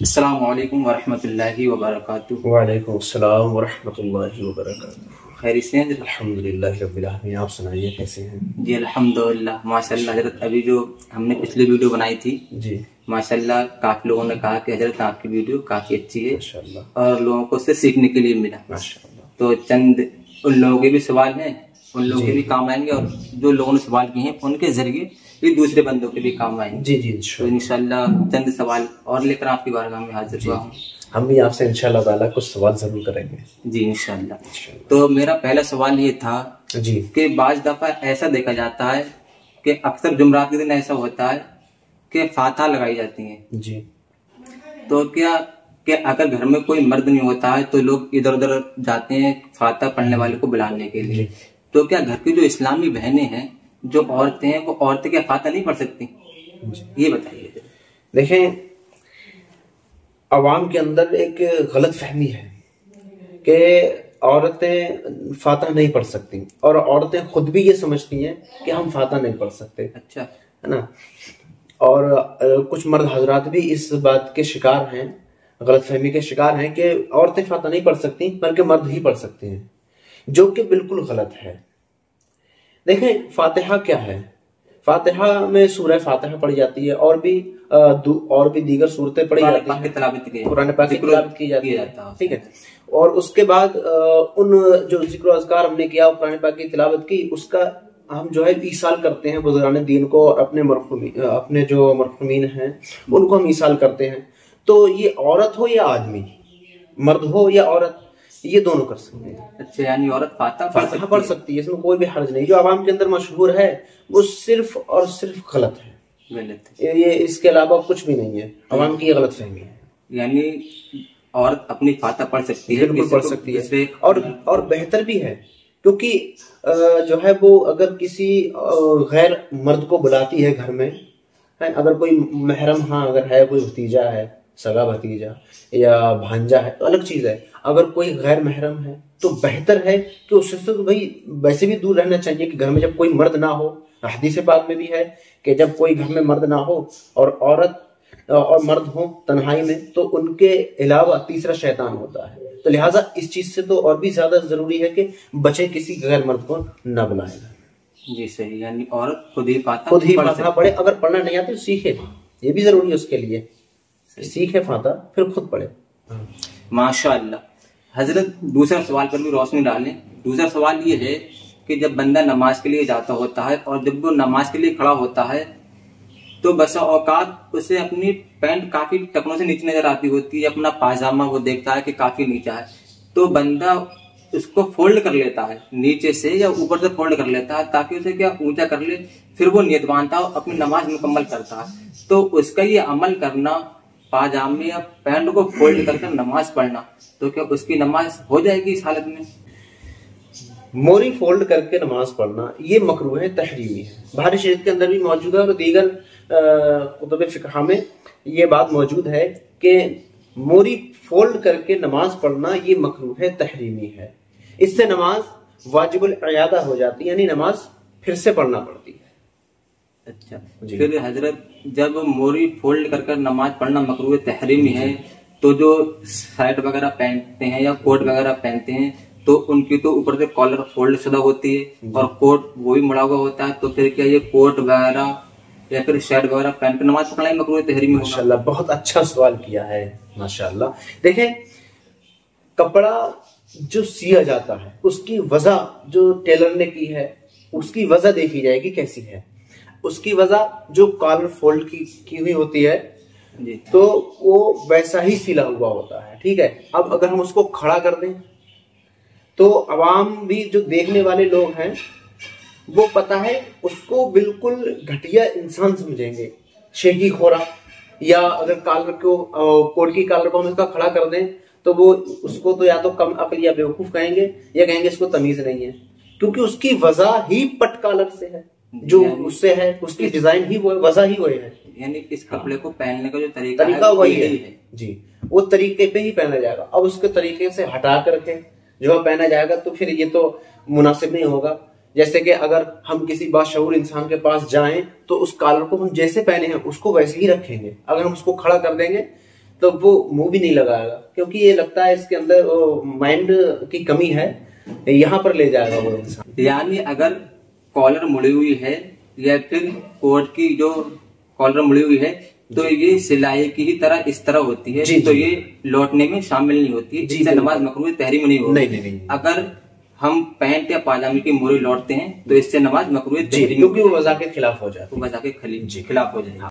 अस्सलामु अलैकुम वरहमतुल्लाहि वबरकातुहू। वालेकुम अस्सलाम वरहमतुल्लाहि वबरकातुहू। खैरियत से हैं? अल्हम्दुलिल्लाह रब्बिल आलमीन। आप सुनाइए कैसे हैं? जी अल्हम्दुलिल्लाह माशाल्लाह। हजरत अभी जो हमने पिछली वीडियो बनाई थी, जी माशाल्लाह काफी लोगों ने कहा कि हजरत आपकी वीडियो काफी अच्छी है माशाल्लाह और लोगों को उससे सीखने के लिए मिला। माशाल्लाह। तो चंद उन लोगों के भी सवाल हैं, उन लोगों जी के भी काम आएंगे और जो लोगों ने सवाल किए हैं उनके जरिए भी दूसरे बंदों के भी काम आएंगे। जी जी तो इंशाल्लाह चंद सवाल और लेकर आपकी बारगाह में हाजिर हुआ हूँ। हम भी आपसे इंशाल्लाह ताला कुछ सवाल जरूर करेंगे। जी इंशाल्लाह। तो मेरा पहला सवाल ये था जी कि बाज दफा ऐसा देखा जाता है कि अक्सर जुमरात के दिन ऐसा होता है कि फातहा लगाई जाती है। जी तो क्या कि अगर घर में कोई मर्द नहीं होता है तो लोग इधर उधर जाते हैं फातहा पढ़ने वाले को बुलाने के लिए। तो क्या घर की जो इस्लामी बहनें हैं, जो औरतें हैं, वो औरतें क्या फातहा नहीं पढ़ सकती? ये बताइए। देखें, अवाम के अंदर एक गलत फहमी है कि औरतें फातहा नहीं पढ़ सकती और औरतें खुद भी ये समझती हैं कि हम फातहा नहीं पढ़ सकते। अच्छा, है ना। और कुछ मर्द हजरात भी इस बात के शिकार हैं, गलतफहमी के शिकार हैं कि औरतें फातहा नहीं पढ़ सकती बल्कि मर्द ही पढ़ सकते हैं, जो कि बिल्कुल गलत है। देखें, फातिहा क्या है? फातिहा में सूरह फातिहा पढ़ी जाती है और भी दीगर सूरतें पढ़ी जाती हैं, कुरान पाक की तिलावत की जाती है। ठीक है। और उसके बाद उन जो जिक्र अज़कार हमने किया, कुरान पाक की तिलावत की, उसका हम जो है ईसाल करते हैं बुज़ुर्गान दीन को और अपने जो मरहुमीन हैं उनको हम ईसाल करते हैं। तो ये औरत हो या आदमी, मर्द हो या औरत, ये दोनों कर सकते हैं। अच्छा, यानी औरत फातिहा पढ़ सकती है, इसमें कोई भी हर्ज नहीं। जो आवाम के अंदर मशहूर है वो सिर्फ और सिर्फ गलत है, ये इसके अलावा कुछ भी नहीं है। आवाम की ये गलत फहमी है। यानी औरत अपनी फातिहा पढ़ सकती है, बिल्कुल पढ़ सकती है और बेहतर भी है, क्योंकि जो है वो अगर किसी गैर मर्द को बुलाती है घर में, है, अगर कोई महरम, हाँ अगर है कोई भतीजा है, सगा भतीजा या भांजा है तो अलग चीज है। अगर कोई गैर महरम है तो बेहतर है कि उससे तो भाई वैसे भी दूर रहना चाहिए कि घर में जब कोई मर्द ना हो। हदीस पाक में भी है कि जब कोई घर में मर्द ना हो और औरत और मर्द हो तन्हाई में, तो उनके अलावा तीसरा शैतान होता है। तो लिहाजा इस चीज से तो और भी ज्यादा जरूरी है कि बच्चे किसी गैर मर्द को न बुलाएगा। जी सही, यानी औरत खुद ही फातिहा पढ़े। अगर पढ़ना नहीं आती तो सीखे, ये भी जरूरी है उसके लिए, सीखे फातिहा फिर खुद पढ़े। माशाअल्लाह। हजरत दूसरा सवाल पर भी रोशनी डालें। दूसरा सवाल ये है कि जब बंदा नमाज के लिए जाता होता है और जब वो नमाज के लिए खड़ा होता है तो बसा औकात उसे अपनी पैंट काफी टखनों से नीचे नजर आती होती है, अपना पायजामा वो देखता है कि काफी नीचा है, तो बंदा उसको फोल्ड कर लेता है नीचे से या ऊपर से फोल्ड कर लेता है ताकि उसे क्या ऊंचा कर ले, फिर वो नियत बांधता है अपनी नमाज मुकम्मल करता है। तो उसका ये अमल करना, पाजामे या पैंट को फोल्ड करके नमाज पढ़ना, तो क्या उसकी नमाज हो जाएगी इस हालत में? मोरी फोल्ड करके नमाज पढ़ना ये मकरूह है, तहरीमी है। बुखारी शरीफ के अंदर भी मौजूद है और दीगर कुतुब फिक़ह में ये बात मौजूद है कि मोरी फोल्ड करके नमाज पढ़ना ये मकरूह है, तहरीमी है। इससे नमाज वाजिबुल इयादा हो जाती है, यानी नमाज फिर से पढ़ना पड़ती है। अच्छा, फिर हजरत जब मोरी फोल्ड कर नमाज पढ़ना मकरूह तहरीमी है, तो जो शर्ट वगैरह पहनते हैं या कोट वगैरह पहनते हैं तो उनकी तो ऊपर से कॉलर फोल्ड शुदा होती है और कोट वो भी मुड़ा हुआ होता है, तो फिर क्या ये कोट वगैरह या फिर शर्ट वगैरह पहन कर नमाज पढ़ना मकरूह तहरीमी? माशाल्लाह, बहुत अच्छा सवाल किया है, माशाल्लाह। देखें, कपड़ा जो सिया जाता है उसकी वजह जो टेलर ने की है उसकी वजह देखी जाएगी कैसी है। उसकी वजह जो कॉलर फोल्ड की हुई होती है जी, तो वो वैसा ही सिला हुआ होता है। ठीक है। अब अगर हम उसको खड़ा कर दें तो अवाम भी जो देखने वाले लोग हैं वो पता है उसको बिल्कुल घटिया इंसान समझेंगे, शेखी खोरा। या अगर कॉलर को कोट की कॉलर को हम इसका खड़ा कर दें तो वो उसको तो या तो कम अक्ल या बेवकूफ कहेंगे या कहेंगे इसको तमीज नहीं है, क्योंकि उसकी वजह ही पट कॉलर से है, जो उससे है, उसकी डिजाइन ही वो है, वजह ही वो है। यानी इस कपड़े को पहनने का जो तरीका वही है जी, वो तरीके पे ही पहना जाएगा। अब उसके तरीके से हटा करके जो पहना जाएगा तो फिर ये तो मुनासिब नहीं होगा। जैसे कि अगर हम किसी बाशऊर इंसान के पास जाएं तो उस कॉलर को हम जैसे पहने हैं उसको वैसे ही रखेंगे। अगर हम उसको खड़ा कर देंगे तो वो मुंह भी नहीं लगाएगा, क्योंकि ये लगता है इसके अंदर माइंड की कमी है, यहाँ पर ले जाएगा वो इंसान। यानी अगर कॉलर मुड़ी हुई है या फिर कोट की जो कॉलर मुड़ी हुई है तो ये सिलाई की ही तरह इस तरह होती है, तो ये लौटने में शामिल नहीं होती है, जिससे नमाज मकरूह तहरीम नहीं होती। नहीं। अगर हम पैंट या पाजामे की मोरी लौटते हैं तो इससे नमाज मकरूह तहरीम, क्योंकि वो वज़ा के खिलाफ हो जाए, वज़ा के खिलाफ हो जाए।